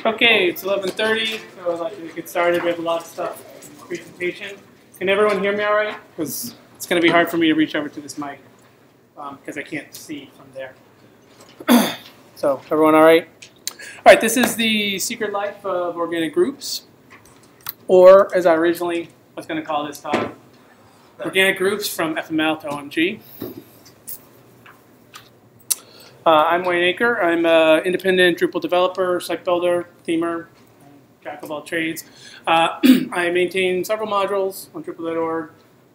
Okay, it's 11:30, so I'd like to get started. We have a lot of stuff in the presentation. Can everyone hear me all right? Because it's going to be hard for me to reach over to this mic because I can't see from there. So, everyone all right? All right, this is the secret life of organic groups, or as I originally was going to call this talk, organic groups from FML to OMG. I'm Wayne Eaker. I'm an independent Drupal developer, site builder, themer, jack of all trades. I maintain several modules on Drupal.org.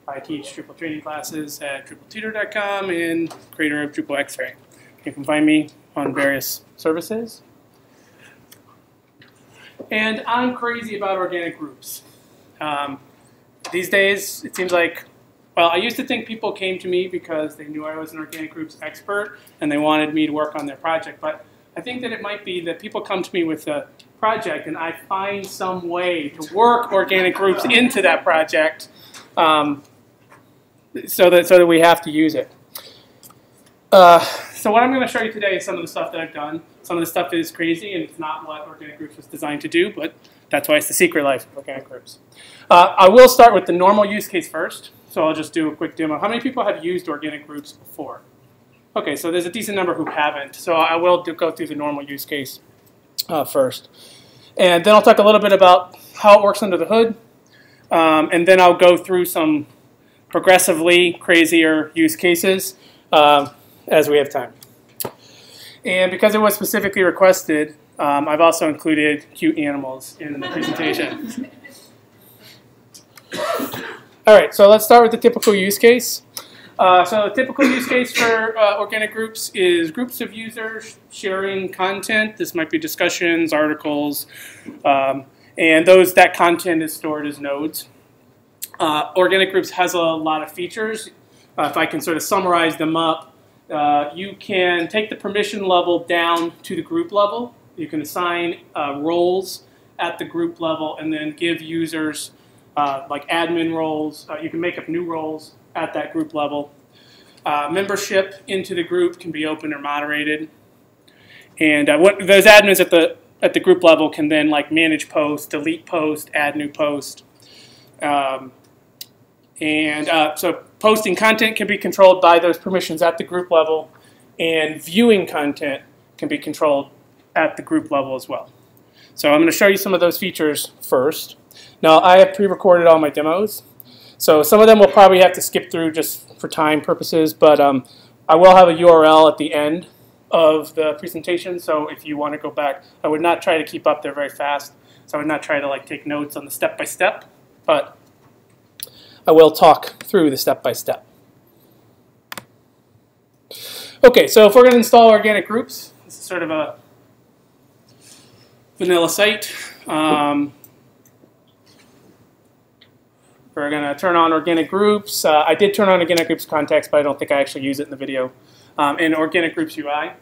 I teach Drupal training classes at DrupalTutor.com and creator of Drupal X-Ray. You can find me on various services. And I'm crazy about organic groups. These days, it seems like, well, I used to think people came to me because they knew I was an organic groups expert and they wanted me to work on their project. But I think that it might be that people come to me with a project and I find some way to work organic groups into that project so that we have to use it. So what I'm going to show you today is some of the stuff that I've done. Some of the stuff is crazy and it's not what organic groups was designed to do, but that's why it's the secret life of organic groups. I will start with the normal use case first. So I'll just do a quick demo. How many people have used organic groups before? Okay, so there's a decent number who haven't. So I will go through the normal use case first. And then I'll talk a little bit about how it works under the hood. And then I'll go through some progressively crazier use cases as we have time. And because it was specifically requested, I've also included cute animals in the presentation. All right, so let's start with the typical use case. So the typical use case for organic groups is groups of users sharing content. This might be discussions, articles, and that content is stored as nodes. Organic groups has a lot of features. If I can sort of summarize them up, you can take the permission level down to the group level. You can assign roles at the group level and then give users like admin roles. You can make up new roles at that group level. Membership into the group can be open or moderated. And those admins at the group level can then like manage posts, delete post, add new post. So posting content can be controlled by those permissions at the group level, and viewing content can be controlled at the group level as well. So I'm going to show you some of those features first. Now, I have pre-recorded all my demos, so some of them we'll probably have to skip through just for time purposes, but I will have a URL at the end of the presentation, so if you want to go back, I would not try to keep up there very fast, so I would not try to like take notes on the step-by-step, but I will talk through the step-by-step. Okay, so if we're going to install organic groups, this is sort of a vanilla site. We're going to turn on organic groups. I did turn on organic groups context, but I don't think I actually use it in the video. And organic groups UI.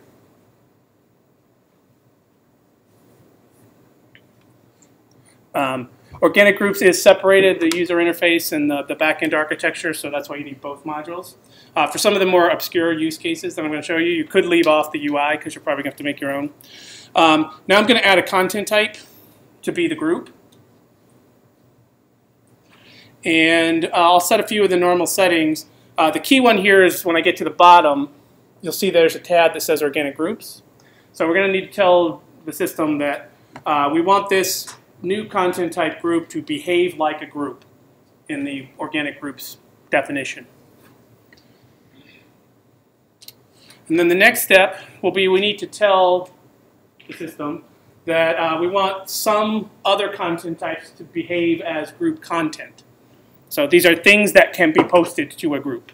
Organic groups is separated, the user interface and the back-end architecture, so that's why you need both modules. For some of the more obscure use cases that I'm going to show you, you could leave off the UI because you're probably going to have to make your own. Now I'm going to add a content type to be the group. And I'll set a few of the normal settings. The key one here is when I get to the bottom, you'll see there's a tab that says organic groups. So we're going to need to tell the system that we want this new content type group to behave like a group in the organic groups definition. And then the next step will be we need to tell the system that we want some other content types to behave as group content. So these are things that can be posted to a group.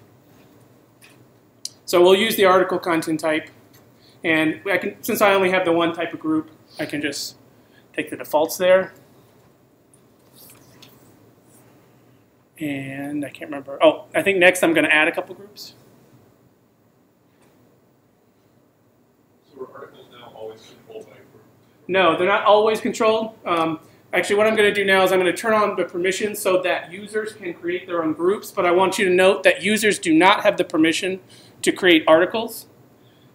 So we'll use the article content type. And since I only have the one type of group, I can just take the defaults there. And I can't remember. Oh, I think next I'm going to add a couple groups. So are articles now always controlled by a group? No, they're not always controlled. Actually, what I'm going to do now is I'm going to turn on the permissions so that users can create their own groups. But I want you to note that users do not have the permission to create articles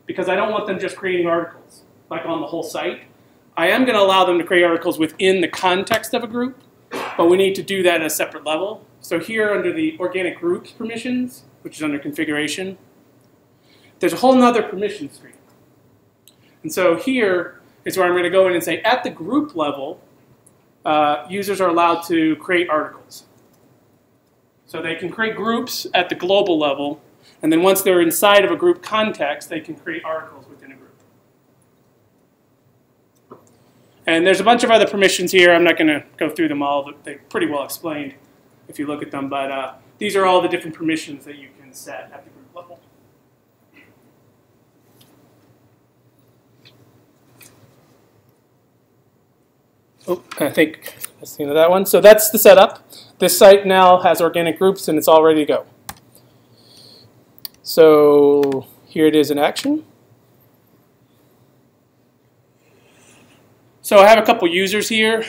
because I don't want them just creating articles like on the whole site. I am going to allow them to create articles within the context of a group, but we need to do that at a separate level. So here under the organic groups permissions, which is under configuration, there's a whole nother permission screen. And so here is where I'm going to go in and say at the group level, users are allowed to create articles. So they can create groups at the global level, and then once they're inside of a group context, they can create articles within a group. And there's a bunch of other permissions here. I'm not going to go through them all, but they're pretty well explained if you look at them. But these are all the different permissions that you can set at the group level. Oh, I think that's the end of that one. So that's the setup. This site now has organic groups, and it's all ready to go. So here it is in action. So I have a couple users here.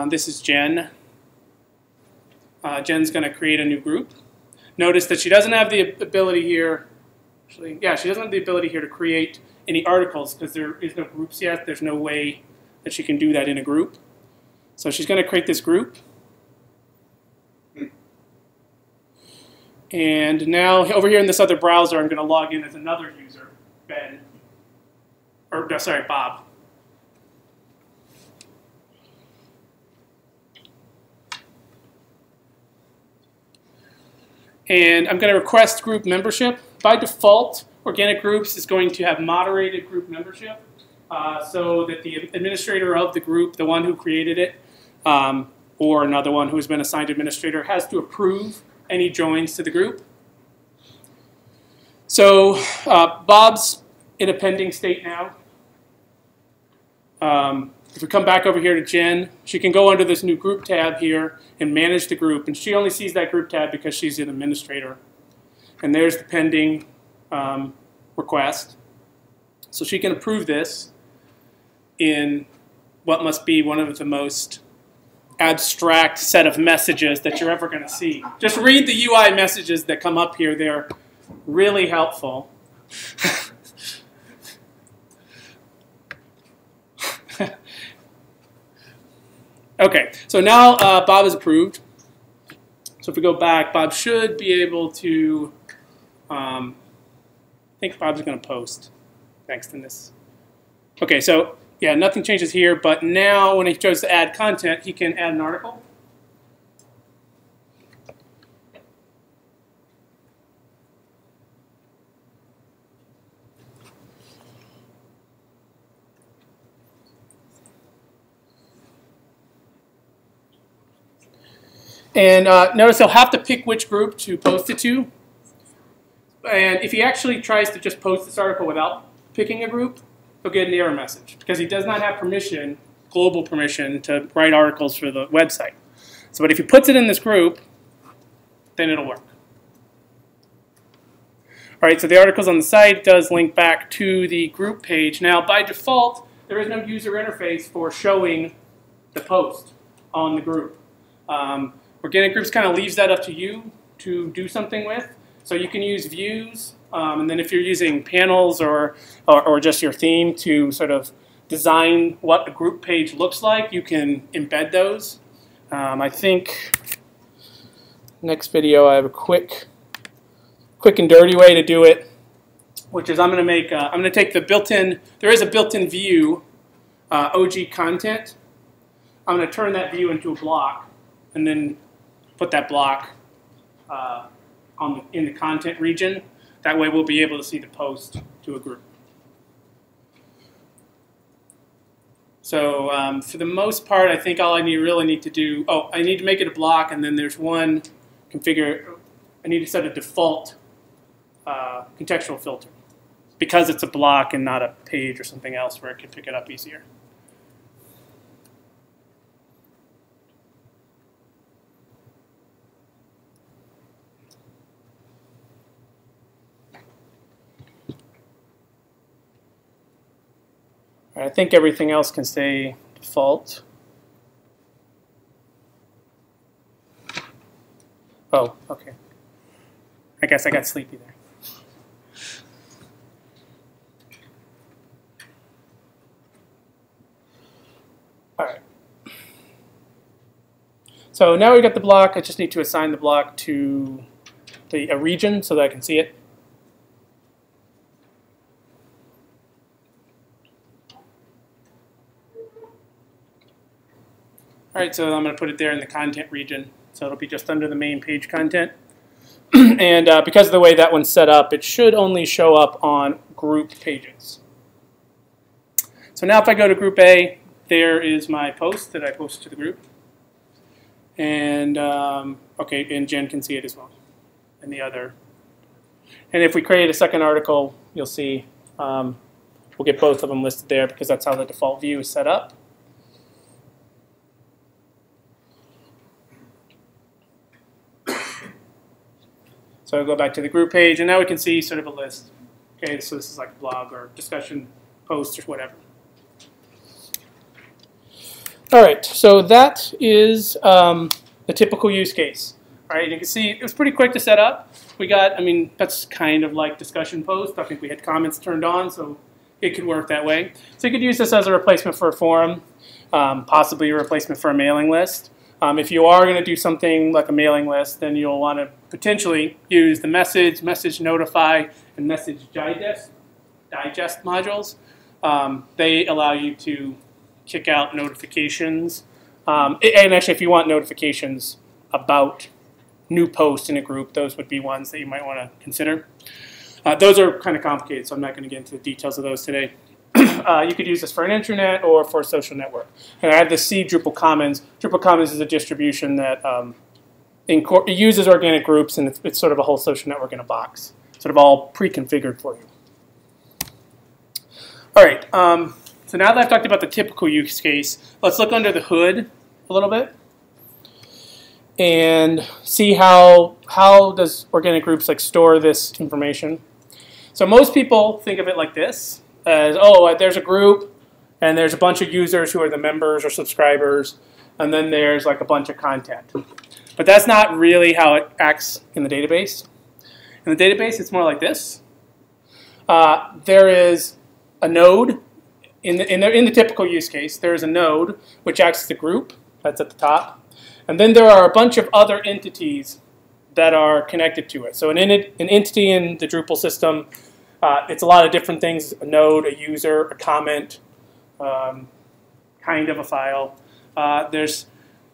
This is Jen. Jen's going to create a new group. Notice that she doesn't have the ability here. Actually, yeah, she doesn't have the ability here to create any articles because there is no groups yet. There's no way that she can do that in a group. So she's going to create this group. And now over here in this other browser, I'm going to log in as another user, Ben. Or no, sorry, Bob. And I'm going to request group membership. By default, organic groups is going to have moderated group membership so that the administrator of the group, the one who created it, or another one who has been assigned administrator, has to approve any joins to the group. So Bob's in a pending state now. If we come back over here to Jen, she can go under this new group tab here and manage the group. And she only sees that group tab because she's an administrator. And there's the pending request. So she can approve this in what must be one of the most abstract set of messages that you're ever going to see. Just read the UI messages that come up here. They're really helpful. Okay, so now Bob is approved. So if we go back, Bob should be able to, I think Bob's going to post next in this. Okay, so yeah, nothing changes here, but now when he chose to add content, he can add an article. And notice he'll have to pick which group to post it to. And if he actually tries to just post this article without picking a group, he'll get an error message because he does not have permission, global permission, to write articles for the website. So, but if he puts it in this group, then it'll work. All right, so the articles on the site does link back to the group page. Now, by default, there is no user interface for showing the post on the group. Organic Groups kind of leaves that up to you to do something with. So you can use views, and then if you're using panels or just your theme to sort of design what a group page looks like, you can embed those. I think next video I have a quick and dirty way to do it, which is I'm going to take the built-in, there is a built-in view, OG content. I'm going to turn that view into a block and then put that block in the content region. That way we'll be able to see the post to a group. So for the most part, I think all I really need to do, I need to make it a block, and then there's one configure, I need to set a default contextual filter because it's a block and not a page or something else where it can pick it up easier. I think everything else can stay default. Oh, okay. I guess I got sleepy there. All right. So now we got the block. I just need to assign the block to a region so that I can see it. All right, so I'm going to put it there in the content region. So it'll be just under the main page content. And because of the way that one's set up, it should only show up on group pages. So now if I go to group A, there is my post that I posted to the group. And okay, and Jen can see it as well. And the other. And if we create a second article, you'll see we'll get both of them listed there because that's how the default view is set up. So I'll go back to the group page, and now we can see sort of a list. Okay, so this is like a blog or discussion post or whatever. All right, so that is the typical use case. All right, you can see it was pretty quick to set up. We got, I mean, that's kind of like discussion post. I think we had comments turned on, so it could work that way. So you could use this as a replacement for a forum, possibly a replacement for a mailing list. If you are going to do something like a mailing list, then you'll want to potentially use the message notify, and message digest modules. They allow you to kick out notifications. And actually, if you want notifications about new posts in a group, those would be ones that you might want to consider. Those are kind of complicated, so I'm not going to get into the details of those today. You could use this for an intranet or for a social network. And I have the C Drupal Commons. Drupal Commons is a distribution that it uses organic groups, and it's sort of a whole social network in a box, sort of all pre-configured for you. All right, so now that I've talked about the typical use case, let's look under the hood a little bit and see how does organic groups like store this information. So most people think of it like this. As, oh, there's a group, and there's a bunch of users who are the members or subscribers, and then there's like a bunch of content. But that's not really how it acts in the database. In the database, it's more like this. There is a node. In the typical use case, there is a node which acts as a group. That's at the top. And then there are a bunch of other entities that are connected to it. So an entity in the Drupal system, it's a lot of different things: a node, a user, a comment, kind of a file.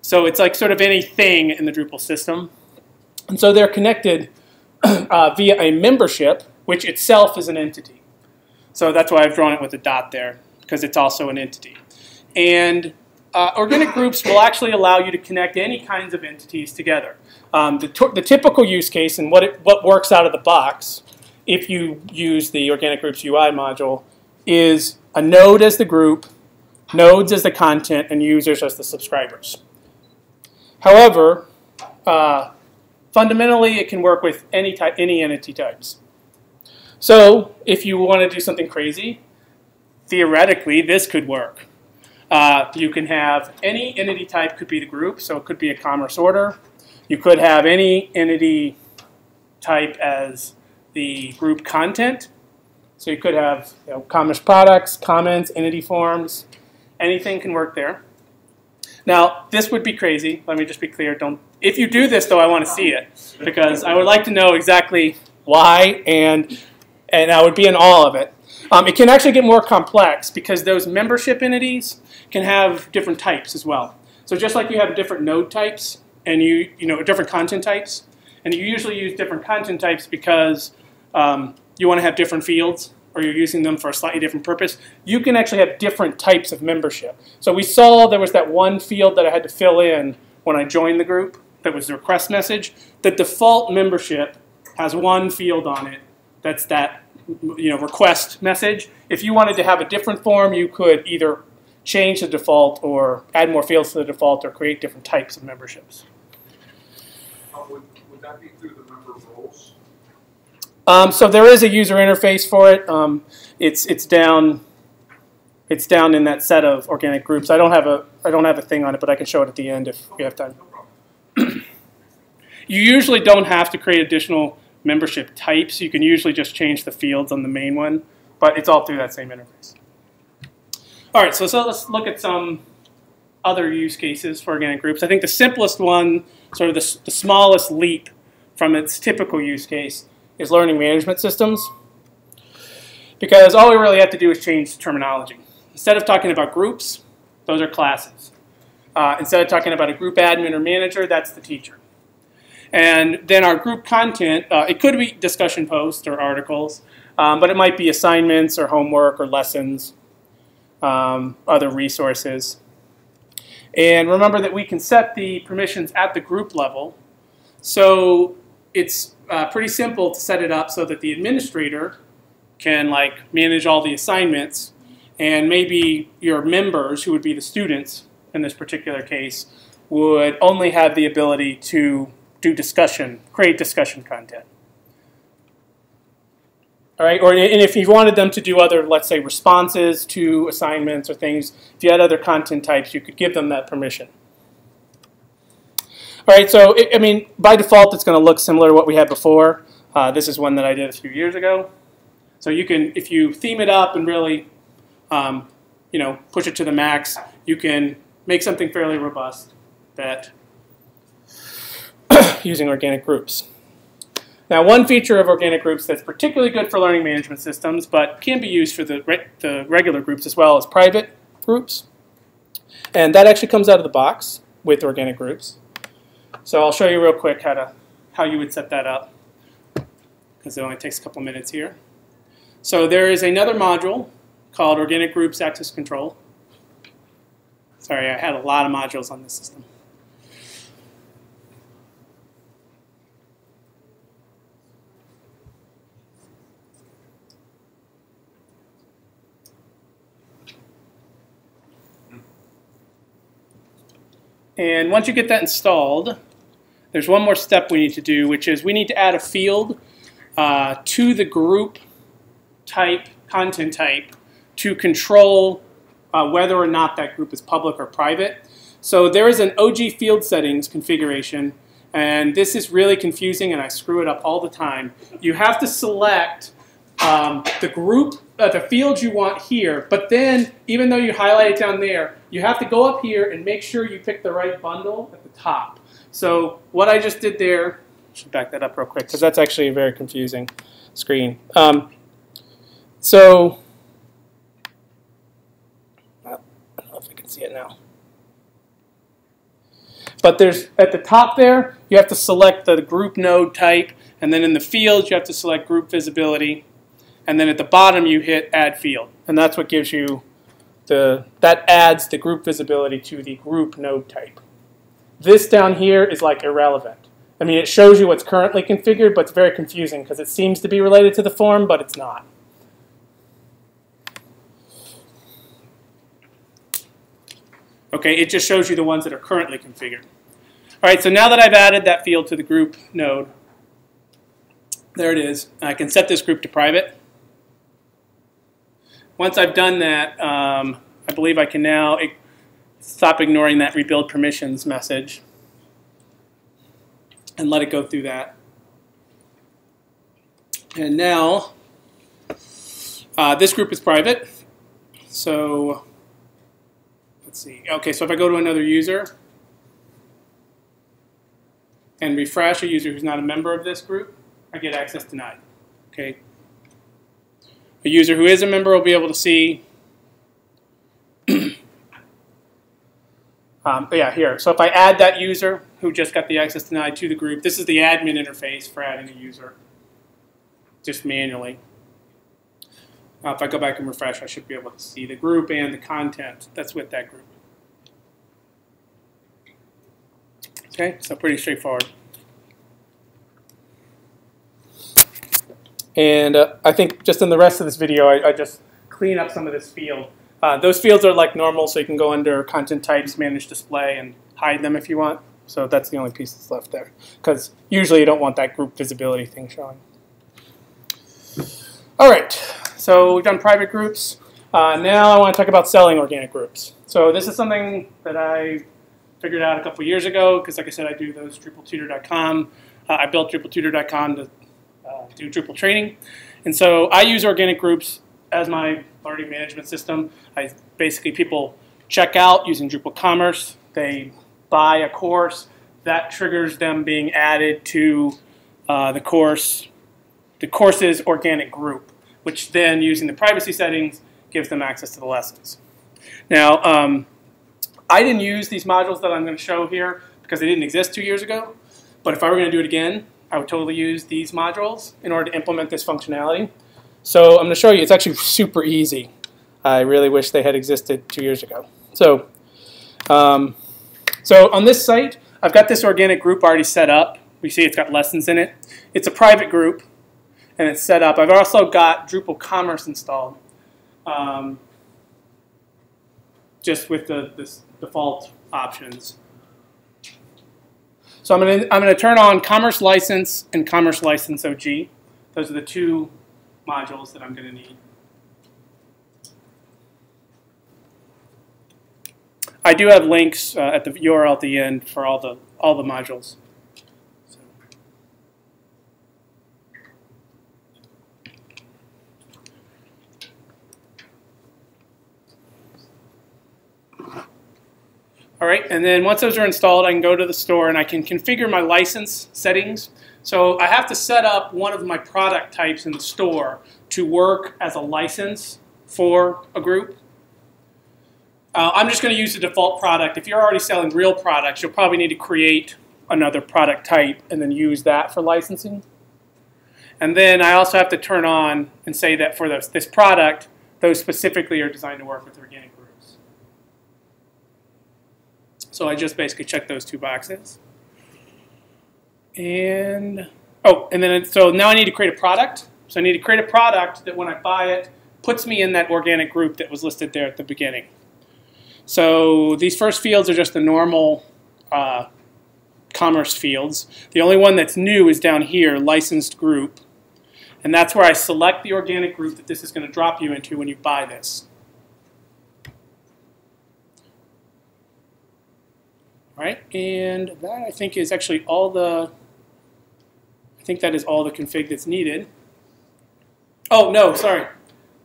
So it's like sort of anything in the Drupal system. And so they're connected via a membership, which itself is an entity. So that's why I've drawn it with a dot there, because it's also an entity. And organic groups will actually allow you to connect any kinds of entities together. The typical use case and what works out of the box, if you use the Organic Groups UI module, is a node as the group, nodes as the content, and users as the subscribers. However, fundamentally, it can work with any entity types. So if you want to do something crazy, theoretically, this could work. You can have any entity type could be the group, so it could be a commerce order. You could have any entity type as the group content. So you could have commerce products, comments, entity forms. Anything can work there. Now, this would be crazy. Let me just be clear. If you do this, though, I want to see it, because I would like to know exactly why, and I would be in awe of it. It can actually get more complex because those membership entities can have different types as well. So just like you have different node types and different content types, and you usually use different content types because you want to have different fields, or you're using them for a slightly different purpose, you can actually have different types of membership. So we saw there was that one field that I had to fill in when I joined the group that was the request message. The default membership has one field on it that's that request message. If you wanted to have a different form, you could either change the default or add more fields to the default or create different types of memberships. Would that be through the member roles? So there is a user interface for it. It's down in that set of organic groups. I don't have a thing on it, but I can show it at the end if we have time. You usually don't have to create additional membership types. You can usually just change the fields on the main one, but it's all through that same interface. All right, so let's look at some other use cases for organic groups. I think the simplest one, sort of the smallest leap from its typical use case, is learning management systems. Because all we really have to do is change the terminology. Instead of talking about groups, those are classes. Instead of talking about a group admin or manager, that's the teacher. And then our group content, it could be discussion posts or articles, but it might be assignments or homework or lessons, other resources. And remember that we can set the permissions at the group level. So it's pretty simple to set it up so that the administrator can manage all the assignments, and maybe your members, who would be the students in this particular case, would only have the ability to do discussion, create discussion content. All right, and if you wanted them to do other, let's say, responses to assignments or things, if you had other content types, you could give them that permission. All right, so I mean, by default, it's going to look similar to what we had before. This is one that I did a few years ago. So you can, if you theme it up and really, push it to the max, you can make something fairly robust that using organic groups. Now, one feature of organic groups that's particularly good for learning management systems, but can be used for the regular groups as well, is private groups. And that actually comes out of the box with organic groups. So I'll show you real quick how you would set that up, because it only takes a couple minutes here. So there is another module called Organic Groups Access Control. Sorry, I had a lot of modules on this system. And once you get that installed, there's one more step we need to do, which is we need to add a field to the group type, content type, to control whether or not that group is public or private. So there is an OG field settings configuration, and this is really confusing, and I screw it up all the time. You have to select the group, the fields you want here, but then even though you highlight it down there, you have to go up here and make sure you pick the right bundle at the top. So what I just did there, I should back that up real quick because that's actually a very confusing screen. So I don't know if I can see it now. But there's at the top there, you have to select the group node type, and then in the fields you have to select group visibility, and then at the bottom you hit add field, and that's what gives you that adds the group visibility to the group node type. This down here is irrelevant. I mean, it shows you what's currently configured, but it's very confusing because it seems to be related to the form, but it's not. Okay, it just shows you the ones that are currently configured. All right, so now that I've added that field to the group node, there it is. I can set this group to private. Once I've done that, I believe I can now stop ignoring that rebuild permissions message and let it go through that. And now, this group is private. So let's see. Okay, so if I go to another user and refresh a user who's not a member of this group, I get access denied. Okay. A user who is a member will be able to see. Yeah, here. So if I add that user who just got the access denied to the group, this is the admin interface for adding a user, just manually. If I go back and refresh, I should be able to see the group and the content that's with that group. Okay, so pretty straightforward. And I think just in the rest of this video, I just clean up some of this field. Those fields are like normal, so you can go under content types, manage display, and hide them if you want. So that's the only piece that's left there, because usually you don't want that group visibility thing showing. All right, so we've done private groups. Now I want to talk about selling organic groups. So this is something that I figured out a couple years ago, because like I said, I do those DrupalTutor.com. I built DrupalTutor.com to do Drupal training. And so I use organic groups as my learning management system. Basically, people check out using Drupal Commerce. They buy a course. That triggers them being added to the course's organic group, which then, using the privacy settings, gives them access to the lessons. Now, I didn't use these modules that I'm going to show here because they didn't exist 2 years ago. But if I were going to do it again, I would totally use these modules in order to implement this functionality. So I'm going to show you. It's actually super easy. I really wish they had existed 2 years ago. So on this site, I've got this organic group already set up. We see it's got lessons in it. It's a private group, and it's set up. I've also got Drupal Commerce installed, just with the default options. So I'm going to turn on Commerce License and Commerce License OG. Those are the two modules that I'm going to need. I do have links at the URL at the end for all the modules. So. All right, and then once those are installed, I can go to the store and I can configure my license settings. So I have to set up one of my product types in the store to work as a license for a group. I'm just going to use the default product. If you're already selling real products, you'll probably need to create another product type and then use that for licensing. And then I also have to turn on and say that for this product, those specifically are designed to work with organic groups. So I just basically check those two boxes. And so now I need to create a product. So I need to create a product that when I buy it, puts me in that organic group that was listed there at the beginning. So these first fields are just the normal commerce fields. The only one that's new is down here, licensed group. And that's where I select the organic group that this is going to drop you into when you buy this. All right, and that I think is actually all the, that is all the config that's needed. Oh, no, sorry.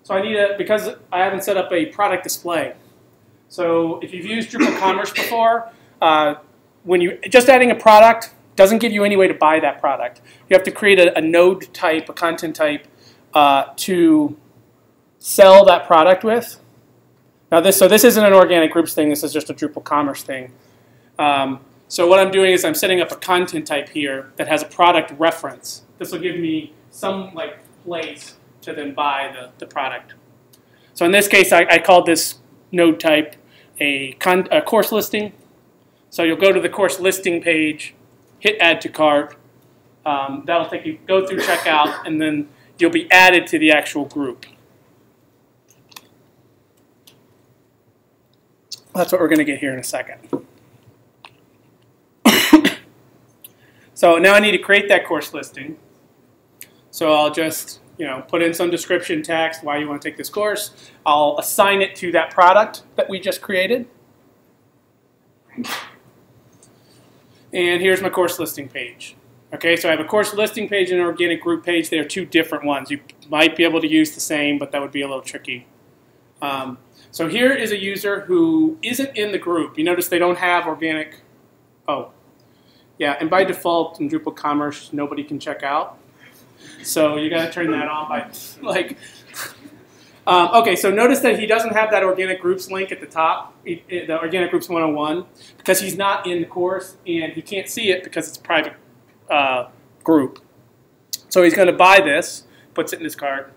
So I need because I haven't set up a product display. So if you've used Drupal Commerce before, just adding a product doesn't give you any way to buy that product. You have to create a node type, a content type, to sell that product with. Now this isn't an organic groups thing. This is just a Drupal Commerce thing. So what I'm doing is I'm setting up a content type here that has a product reference. This will give me some place to then buy the product. So in this case, I called this node type a course listing. So you'll go to the course listing page, hit add to cart. That'll take you, go through checkout, and then you'll be added to the actual group. That's what we're going to get here in a second. So now I need to create that course listing. So I'll just put in some description text, why you want to take this course. I'll assign it to that product that we just created. And here's my course listing page. Okay, so I have a course listing page and an organic group page. They are two different ones. You might be able to use the same, but that would be a little tricky. So here is a user who isn't in the group. You notice they don't have organic. Oh, yeah, and by default in Drupal Commerce, nobody can check out. So you got to turn that on by okay, so notice that he doesn't have that organic groups link at the top, the organic groups 101, because he's not in the course and he can't see it because it's a private group. So he's going to buy this, puts it in his cart,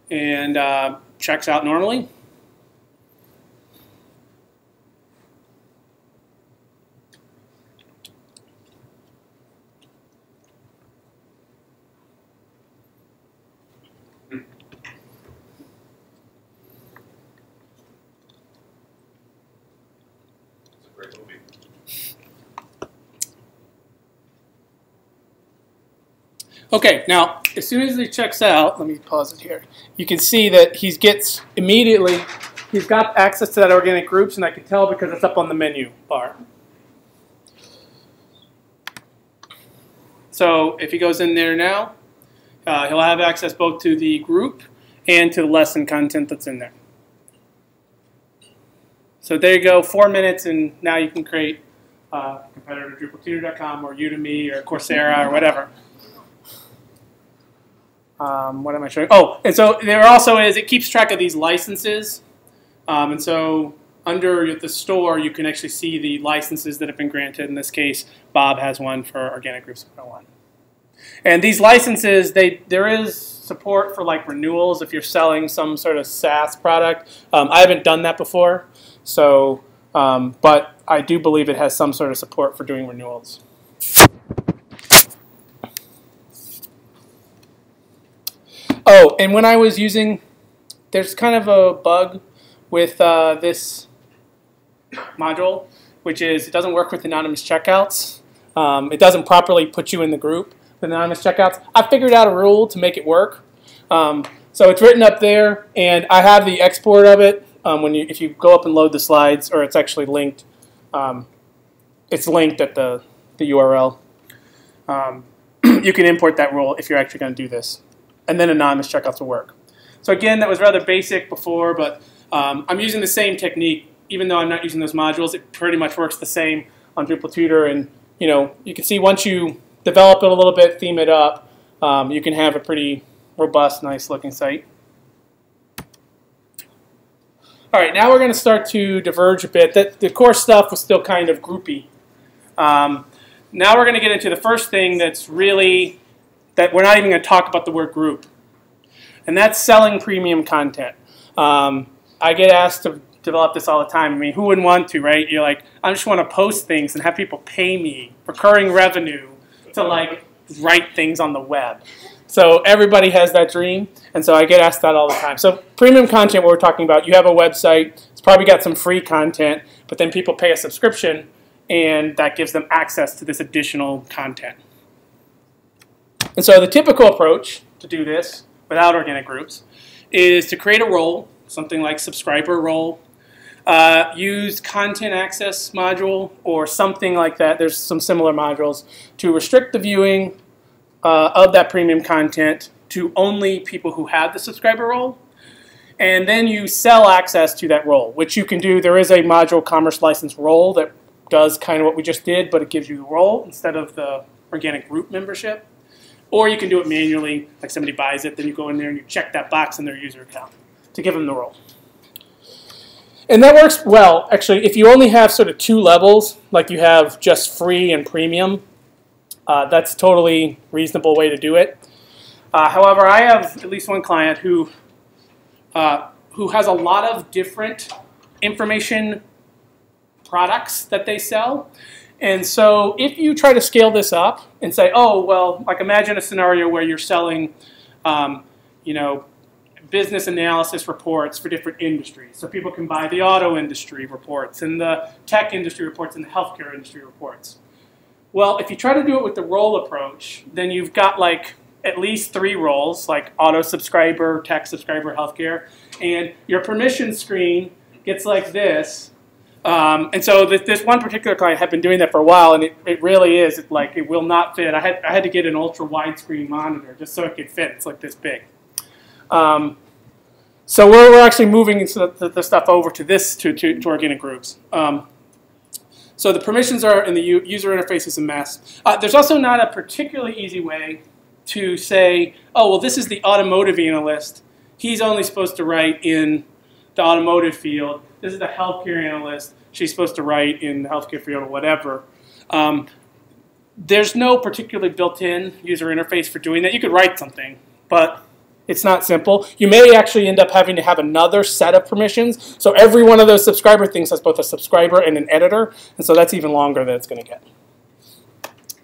and checks out normally. Okay, now as soon as he checks out, let me pause it here. You can see that he's got access to that organic groups, and I can tell because it's up on the menu bar. So if he goes in there now, he'll have access both to the group and to the lesson content that's in there. So there you go, 4 minutes, and now you can create a competitor to DrupalTutor.com or Udemy or Coursera or whatever. What am I showing? Oh, and so there also is, it keeps track of these licenses. And so under the store, you can actually see the licenses that have been granted. In this case, Bob has one for Organic Groups 101. And these licenses, there is support for like renewals if you're selling some sort of SaaS product. I haven't done that before, so but I do believe it has some sort of support for doing renewals. Oh, and when I was using, there's kind of a bug with this module, which is it doesn't work with anonymous checkouts. It doesn't properly put you in the group with anonymous checkouts. I figured out a rule to make it work. So it's written up there, and I have the export of it. If you go up and load the slides, or it's actually linked. It's linked at the URL. You can import that rule if you're actually going to do this, and then anonymous checkouts will work. So again, that was rather basic before, but I'm using the same technique. Even though I'm not using those modules, it pretty much works the same on DrupalTutor. And you can see once you develop it a little bit, theme it up, you can have a pretty robust, nice-looking site. All right, now we're going to start to diverge a bit. The core stuff was still kind of groupy. Now we're going to get into the first thing that we're not even going to talk about the word group, and that's selling premium content. I get asked to develop this all the time. I mean, who wouldn't want to, right? You're like, I just want to post things and have people pay me recurring revenue to like write things on the web. So everybody has that dream, and so I get asked that all the time. So premium content, what we're talking about, you have a website, it's probably got some free content, but then people pay a subscription, and that gives them access to this additional content. And so the typical approach to do this without organic groups is to create a role, something like subscriber role, use content access module or something like that. There's some similar modules to restrict the viewing of that premium content to only people who have the subscriber role. And then you sell access to that role, which you can do. There is a module commerce license role that does kind of what we just did, but it gives you the role instead of the organic group membership. Or you can do it manually, like somebody buys it, then you go in there and you check that box in their user account to give them the role. And that works well, actually, if you only have sort of 2 levels, like you have just free and premium, that's a totally reasonable way to do it. However, I have at least one client who has a lot of different information products that they sell. And so if you try to scale this up and say, oh, well, like imagine a scenario where you're selling, business analysis reports for different industries. So people can buy the auto industry reports and the tech industry reports and the healthcare industry reports. Well, if you try to do it with the role approach, then you've got like at least 3 roles, like auto subscriber, tech subscriber, healthcare, and your permission screen gets like this. And so this one particular client had been doing that for a while, and it really is like it will not fit. I had to get an ultra widescreen monitor just so it could fit. It's like this big. So we're actually moving the stuff over to this to organic groups. So the permissions are in the user interface is a mess. There's also not a particularly easy way to say, oh, well, this is the automotive analyst. He's only supposed to write in the automotive field. This is the healthcare analyst. She's supposed to write in the healthcare field or whatever. There's no particularly built-in user interface for doing that. You could write something, but it's not simple. You may actually end up having to have another set of permissions. So every one of those subscriber things has both a subscriber and an editor, and so that's even longer than it's going to get.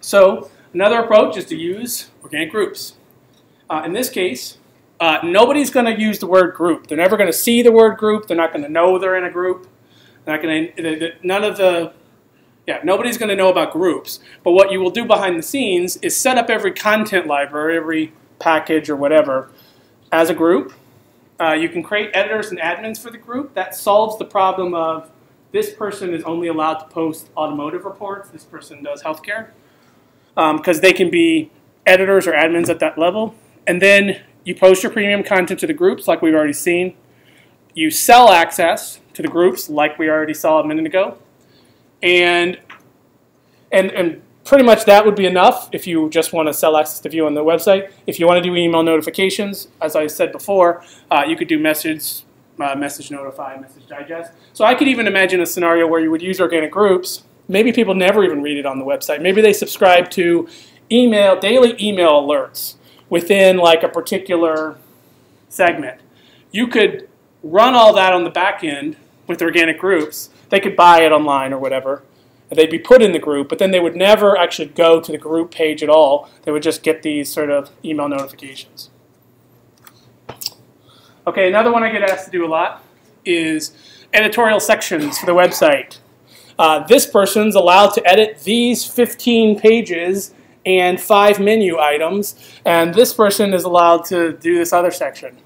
So another approach is to use organic groups. In this case, nobody's going to use the word group. They're never going to see the word group. They're not going to know they're in a group. They're not going to, nobody's going to know about groups. But what you will do behind the scenes is set up every content library, every package or whatever, as a group. You can create editors and admins for the group. That solves the problem of this person is only allowed to post automotive reports. This person does healthcare. Because they can be editors or admins at that level. And then you post your premium content to the groups like we've already seen. You sell access to the groups, like we already saw a minute ago. And pretty much that would be enough if you just want to sell access to view on the website. If you want to do email notifications, as I said before, you could do message notify, message digest. So I could even imagine a scenario where you would use organic groups. Maybe people never even read it on the website. Maybe they subscribe to daily email alerts within like a particular segment. You could run all that on the back end with organic groups. They could buy it online or whatever. They'd be put in the group, but then they would never actually go to the group page at all. They would just get these sort of email notifications. Okay, another one I get asked to do a lot is editorial sections for the website. This person's allowed to edit these 15 pages and 5 menu items, and this person is allowed to do this other section.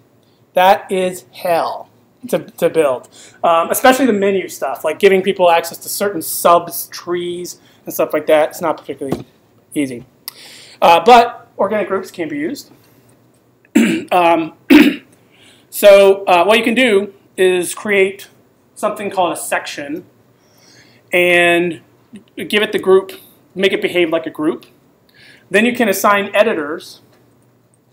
That is hell to build, especially the menu stuff, like giving people access to certain subs, trees, and stuff like that. It's not particularly easy. But organic groups can be used. So what you can do is create something called a section and give it the group, make it behave like a group. Then you can assign editors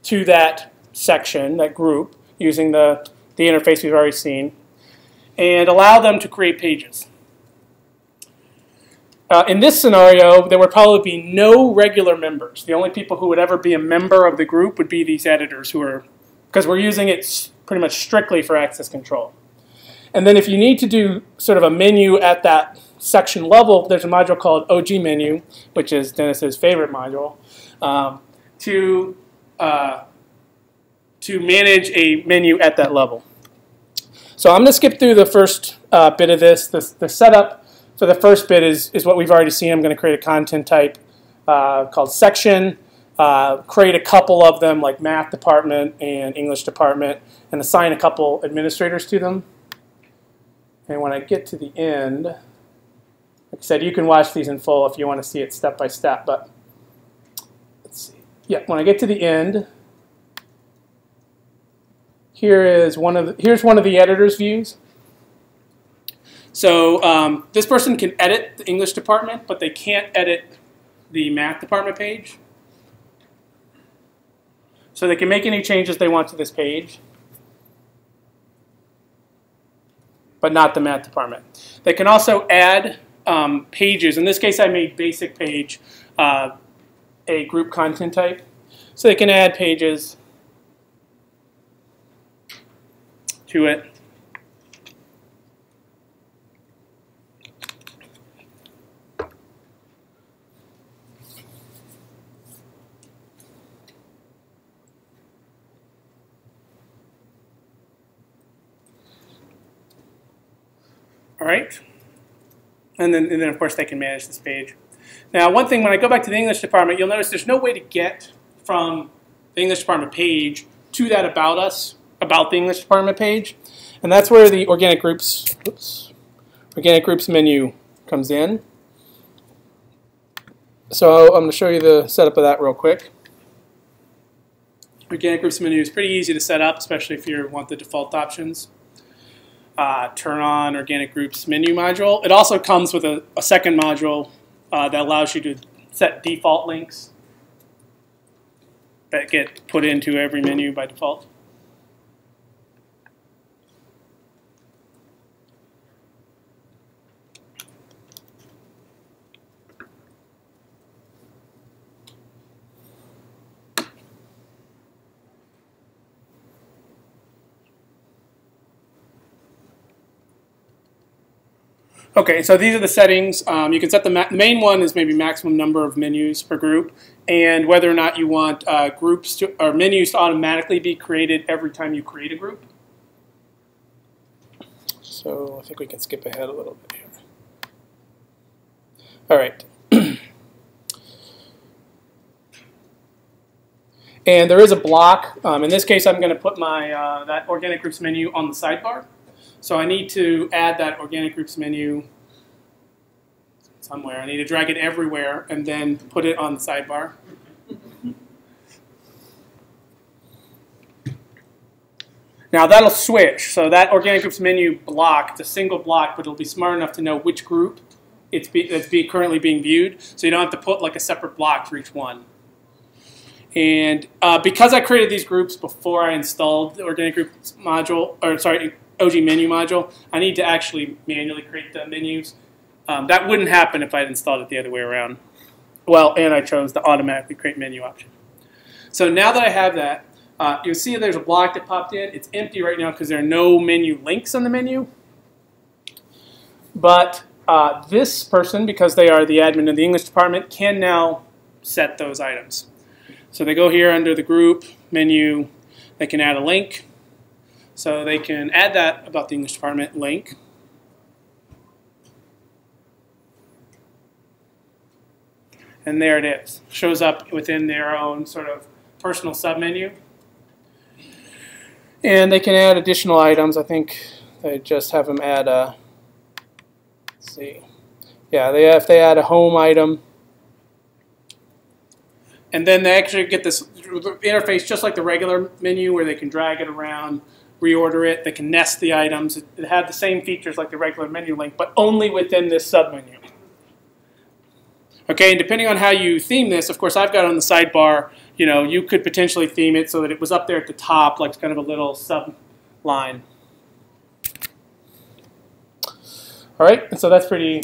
to that section, that group, using the interface we've already seen, and allow them to create pages. In this scenario, there would probably be no regular members. The only people who would ever be a member of the group would be these editors who are, because we're using it pretty much strictly for access control. And then if you need to do sort of a menu at that section level, there's a module called OG menu, which is Dennis's favorite module, to manage a menu at that level. So I'm going to skip through the first bit of this. The setup for the first bit is what we've already seen. I'm going to create a content type called section, create a couple of them like math department and English department, and assign a couple administrators to them. And when I get to the end, like I said, you can watch these in full if you want to see it step by step. But let's see. Yeah, when I get to the end, here's one of the editor's views. So this person can edit the English department, but they can't edit the math department page. So they can make any changes they want to this page, but not the math department. They can also add pages. In this case, I made basic page a group content type. So they can add pages to it. All right. And then of course, they can manage this page. Now, one thing, when I go back to the English department, you'll notice there's no way to get from the English department page to that About Us, About the English department page. And that's where the organic groups menu comes in. So I'm going to show you the setup of that real quick. Organic groups menu is pretty easy to set up, especially if you want the default options. Turn on organic groups menu module. It also comes with a second module that allows you to set default links that get put into every menu by default. Okay, so these are the settings. You can set the main one is maybe maximum number of menus per group, and whether or not you want groups or menus to automatically be created every time you create a group. So I think we can skip ahead a little bit here. All right. And there is a block. In this case, I'm going to put my that organic groups menu on the sidebar. So I need to add that organic groups menu somewhere. I need to drag it everywhere and then put it on the sidebar. Now that'll switch. So that organic groups menu block, it's a single block, but it'll be smart enough to know which group that's currently being viewed. So you don't have to put like a separate block for each one. And because I created these groups before I installed the organic groups module, or sorry, OG menu module, I need to actually manually create the menus. That wouldn't happen if I had installed it the other way around. Well, and I chose the automatically create menu option. So now that I have that, you'll see there's a block that popped in. It's empty right now because there are no menu links on the menu. But this person, because they are the admin of the English department, can now set those items. So they go here under the group menu. They can add a link. So they can add that about the English department link. And there it is. Shows up within their own sort of personal submenu. And they can add additional items. I think they just have them add a, let's see. Yeah, if they add a home item. And then they actually get this interface just like the regular menu where they can drag it around, reorder it. They can nest the items. It had the same features like the regular menu link, but only within this submenu. Okay, and depending on how you theme this, of course, I've got on the sidebar, you could potentially theme it so that it was up there at the top, like kind of a little sub-line. All right, and so that's pretty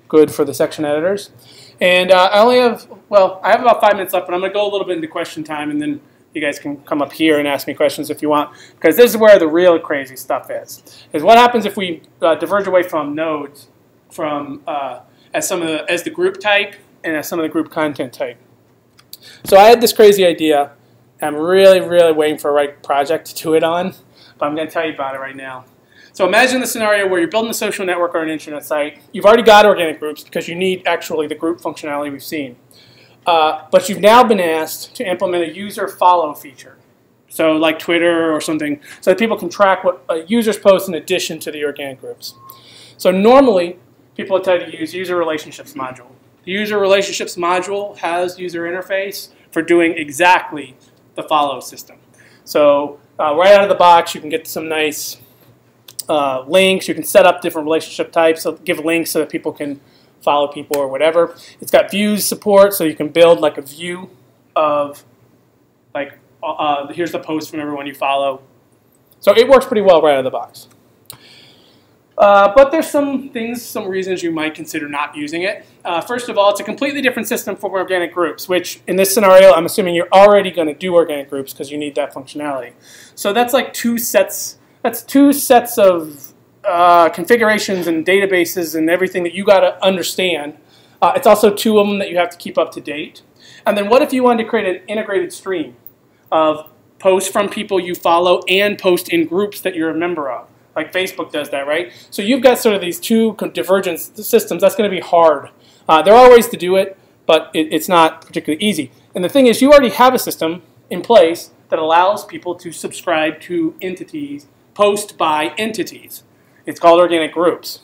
good for the section editors. And I only have, I have about 5 minutes left, but I'm going to go a little bit into question time, and then you guys can come up here and ask me questions if you want, because this is where the real crazy stuff is what happens if we diverge away from nodes from as the group type and as some of the group content type. So I had this crazy idea. I'm really, really waiting for a right project to do it on, but I'm going to tell you about it right now. So imagine the scenario where you're building a social network or an intranet site. You've already got organic groups because you need actually the group functionality we've seen. But you've now been asked to implement a user follow feature. So like Twitter or something, so that people can track what users post in addition to the organic groups. So normally, people will tell you to use user relationships module. The user relationships module has user interface for doing exactly the follow system. So right out of the box, you can get some nice links. You can set up different relationship types, so give links so that people can follow people or whatever. It's got views support, so you can build like a view of like here's the post from everyone you follow. So it works pretty well right out of the box. But there's some reasons you might consider not using it. First of all, it's a completely different system for organic groups, which in this scenario, I'm assuming you're already going to do organic groups because you need that functionality. So that's like two sets of configurations and databases and everything that you got to understand. It's also 2 of them that you have to keep up to date. And then what if you wanted to create an integrated stream of posts from people you follow and posts in groups that you're a member of? Like Facebook does that, right? So you've got sort of these 2 divergent systems. That's going to be hard. There are ways to do it, but it's not particularly easy. And the thing is, you already have a system in place that allows people to subscribe to entities, post by entities. It's called organic groups.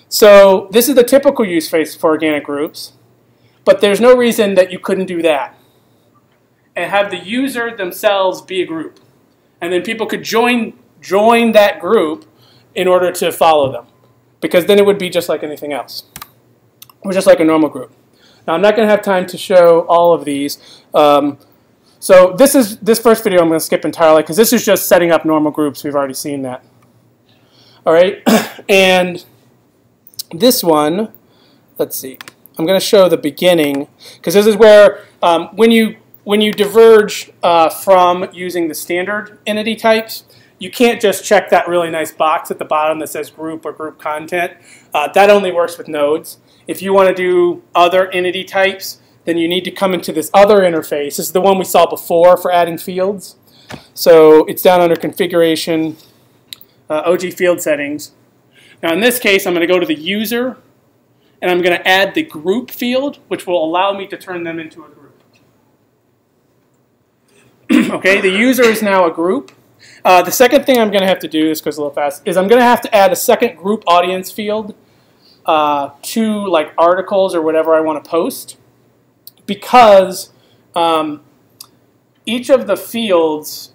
So this is the typical use case for organic groups, but there's no reason that you couldn't do that and have the user themselves be a group. And then people could join that group in order to follow them, because then it would be just like anything else, or just like a normal group. Now I'm not going to have time to show all of these. So this first video I'm going to skip entirely because this is just setting up normal groups. We've already seen that. All right, and this one, let's see. I'm going to show the beginning because this is where when you diverge from using the standard entity types, you can't just check that really nice box at the bottom that says group or group content. That only works with nodes. If you want to do other entity types, then you need to come into this other interface. This is the one we saw before for adding fields. So it's down under configuration, OG field settings. Now in this case, I'm going to go to the user, and I'm going to add the group field, which will allow me to turn them into a group. Okay, the user is now a group. The second thing I'm going to have to do, this goes a little fast, is I'm going to have to add a second group audience field to like articles or whatever I want to post, because each of the fields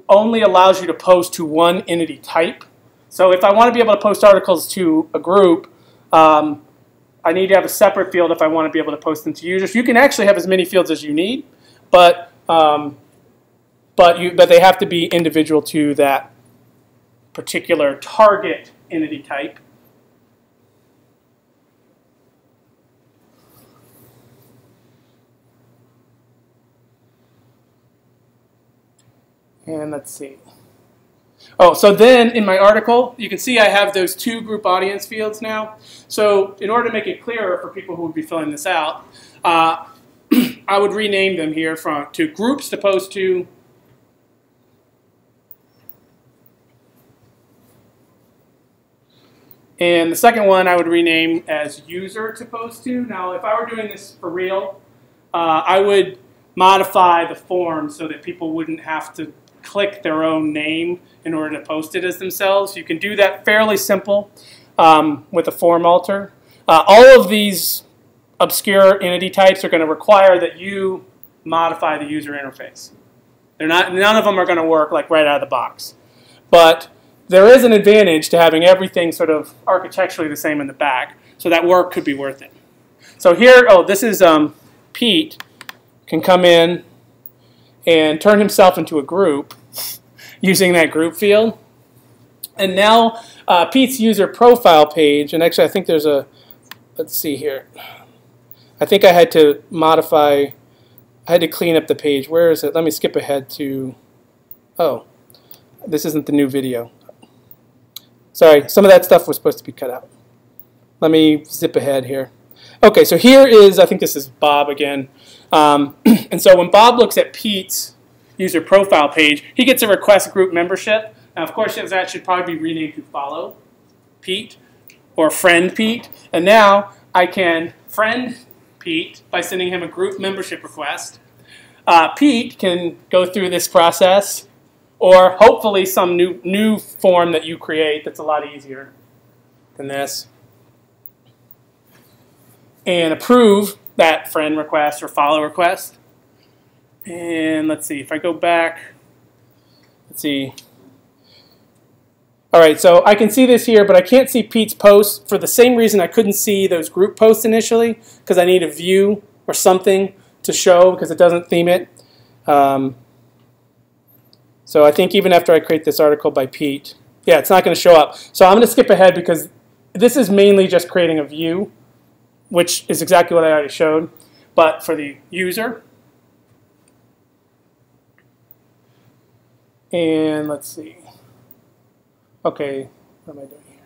only allows you to post to one entity type. So if I want to be able to post articles to a group, I need to have a separate field if I want to be able to post them to users. You can actually have as many fields as you need, but they have to be individual to that particular target entity type. And let's see. Oh, so then in my article, you can see I have those two group audience fields now. So in order to make it clearer for people who would be filling this out, I would rename them here to groups to post to, and the second one I would rename as user to post to. Now, if I were doing this for real, I would modify the form so that people wouldn't have to click their own name in order to post it as themselves. You can do that fairly simple with a form alter. All of these obscure entity types are going to require that you modify the user interface. None of them are going to work like right out of the box. But there is an advantage to having everything sort of architecturally the same in the back, so that work could be worth it. So here, this is Pete can come in and turn himself into a group using that group field. And now Pete's user profile page, and actually I think there's a, let's see here. I think I had to modify, I had to clean up the page. Where is it? Let me skip ahead to, oh, this isn't the new video. Sorry, some of that stuff was supposed to be cut out. Let me zip ahead here. Okay, so here is, I think this is Bob again. And so when Bob looks at Pete's user profile page, he gets a request group membership. Now, of course, that should probably be renamed to follow Pete or friend Pete. And now I can friend Pete by sending him a group membership request. Pete can go through this process, or hopefully some new form that you create that's a lot easier than this, and approve that friend request or follow request. And let's see, if I go back, let's see. All right, so I can see this here, but I can't see Pete's posts for the same reason I couldn't see those group posts initially, because I need a view or something to show because it doesn't theme it. So I think even after I create this article by Pete, yeah, it's not going to show up. So I'm going to skip ahead because this is mainly just creating a view, which is exactly what I already showed, but for the user. And let's see. Okay, what am I doing here?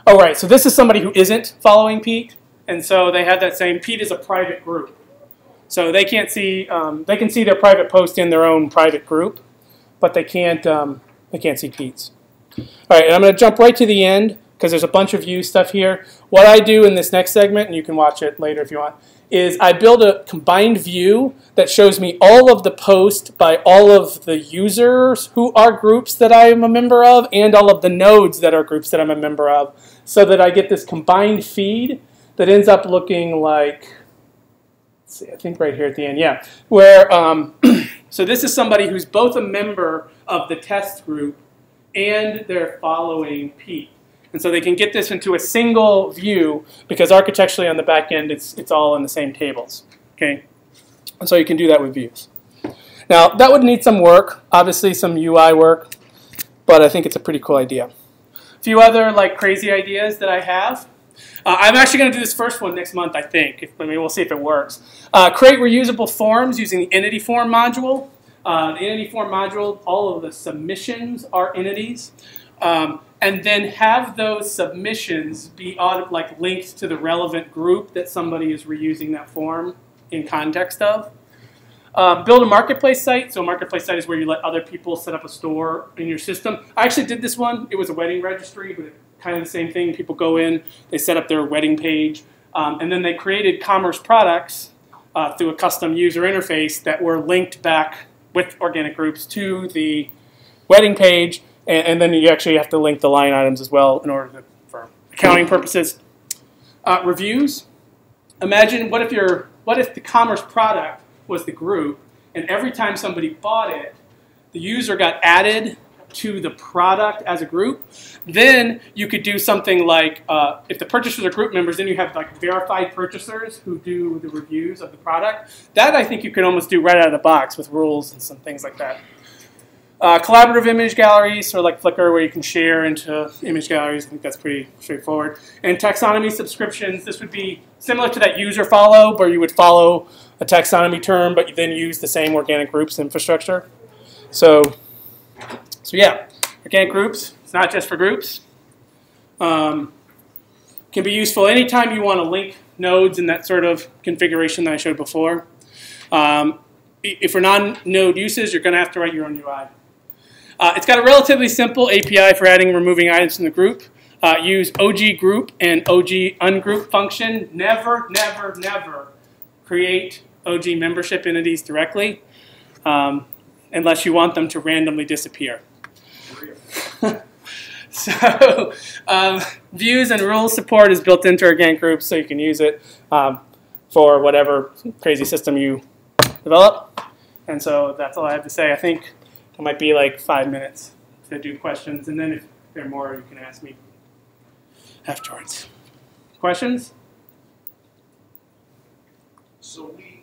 Oh, right, so this is somebody who isn't following Pete, and so they have that same, Pete is a private group. So they can't see, they can see their private post in their own private group, but they can't see Pete's. All right, and I'm going to jump right to the end because there's a bunch of view stuff here. What I do in this next segment, and you can watch it later if you want, is I build a combined view that shows me all of the posts by all of the users who are groups that I am a member of and all of the nodes that are groups that I'm a member of, so that I get this combined feed that ends up looking like, let's see, I think right here at the end, yeah, where, so this is somebody who's both a member of the test group and they're following Pete. And so they can get this into a single view because architecturally on the back end it's all in the same tables. Okay? And so you can do that with views. Now that would need some work, obviously some UI work, but I think it's a pretty cool idea. A few other like crazy ideas that I have. I'm actually going to do this first one next month, I think. I mean, we'll see if it works. Create reusable forms using the entity form module. The entity form module, all of the submissions are entities. And then have those submissions be like linked to the relevant group that somebody is reusing that form in context of. Build a marketplace site. So a marketplace site is where you let other people set up a store in your system. I actually did this one. It was a wedding registry, but kind of the same thing. People go in, they set up their wedding page, and then they created commerce products through a custom user interface that were linked back with organic groups to the wedding page. And then you actually have to link the line items as well in order to, for accounting purposes. Reviews. Imagine what if the commerce product was the group, and every time somebody bought it, the user got added to the product as a group. Then you could do something like, if the purchasers are group members, then you have like verified purchasers who do the reviews of the product. That I think you can almost do right out of the box with rules and some things like that. Collaborative image galleries, so like Flickr, where you can share into image galleries. I think that's pretty straightforward. And taxonomy subscriptions, this would be similar to that user follow, where you would follow a taxonomy term, but you then use the same organic groups infrastructure. So yeah, organic groups, it's not just for groups. Can be useful anytime you want to link nodes in that sort of configuration that I showed before. If for non-node uses, you're going to have to write your own UI. It's got a relatively simple API for adding and removing items from the group. Use OG group and OG ungroup function. Never, never, never create OG membership entities directly unless you want them to randomly disappear. So views and rules support is built into organic groups, so you can use it for whatever crazy system you develop. And so that's all I have to say. I think it might be like 5 minutes to do questions, and then if there are more, you can ask me afterwards. Questions? So we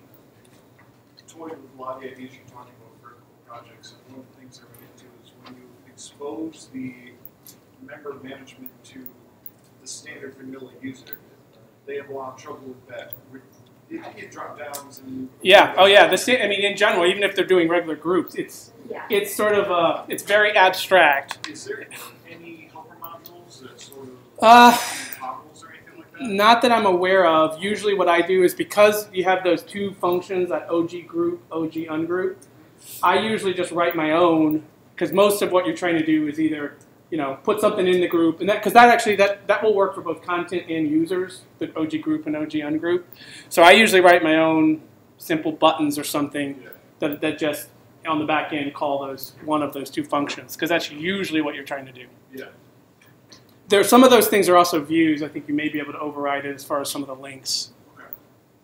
toyed with a lot of the ideas you're talking about vertical projects, and one of the things I run into is when you expose the member management to the standard vanilla user, they have a lot of trouble with that. You get drop downs and yeah. Oh yeah. I mean, in general, even if they're doing regular groups, it's sort of it's very abstract. Is there any helper modules that sort of toggles or anything like that? Not that I'm aware of. Usually, what I do is because you have those two functions, that OG group, OG ungroup, I usually just write my own, because most of what you're trying to do is either put something in the group, and that will work for both content and users, the OG group and OG ungroup. So I usually write my own simple buttons or something that just on the back end call one of those two functions, because that's usually what you're trying to do. Yeah. Some of those things are also views. I think you may be able to override it as far as some of the links. Okay.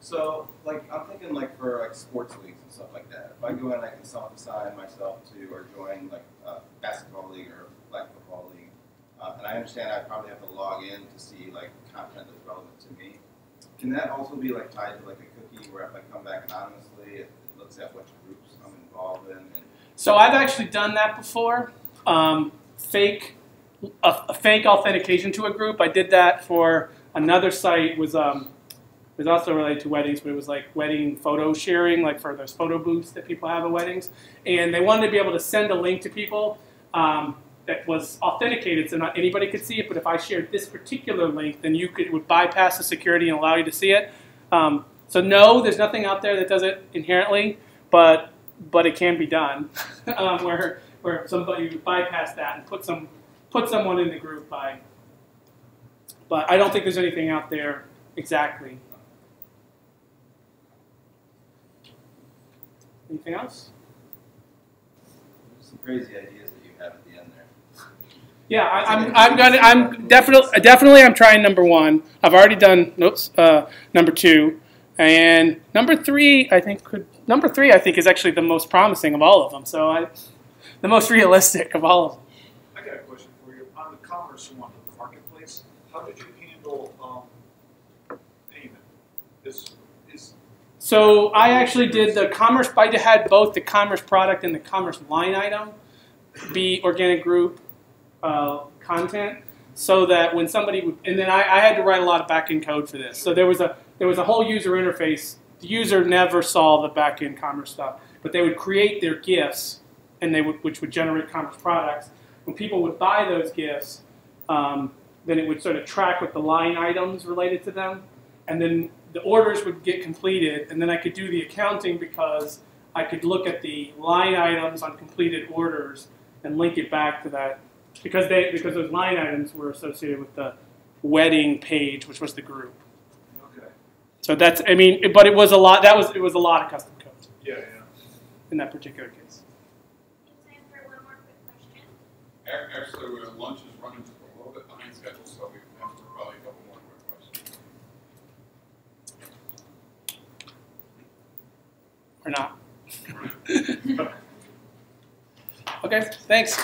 So I'm thinking for sports leagues and stuff like that. If I go in, I can self-assign myself to or join basketball league or flag football league, and I understand I probably have to log in to see content that's relevant to me. Can that also be tied to a cookie where if I come back anonymously, it looks at which groups I'm involved in? So I've actually done that before. Fake authentication to a group. I did that for another site. It was also related to weddings, but it was wedding photo sharing, for those photo booths that people have at weddings. And they wanted to be able to send a link to people that was authenticated, so not anybody could see it. But if I shared this particular link, then it would bypass the security and allow you to see it. So no, there's nothing out there that does it inherently, but it can be done, where somebody would bypass that and put someone in the group by. But I don't think there's anything out there exactly. Anything else? Some crazy ideas that you have at the end there. Yeah, I'm definitely I'm trying number 1. I've already done number 2, and number 3 I think is actually the most promising of all of them. So the most realistic of all of them. I got a question for you. On the commerce one, the marketplace, how did you handle payment? So I actually did the commerce. I had both the commerce product and the commerce line item be organic group content, so that when somebody would, and then I had to write a lot of backend code for this. So there was a whole user interface. The user never saw the backend commerce stuff, but they would create their GIFs, and which would generate commerce products. When people would buy those GIFs, then it would sort of track with the line items related to them, and then the orders would get completed, and then I could do the accounting because I could look at the line items on completed orders and link it back to that, because those line items were associated with the wedding page, which was the group. Okay. So but it was a lot. It was a lot of custom code. Yeah. In that particular case. Time for one more quick question. Actually, lunch is running a little bit behind schedule, so we have probably a couple more quick questions. Or not. Okay, thanks.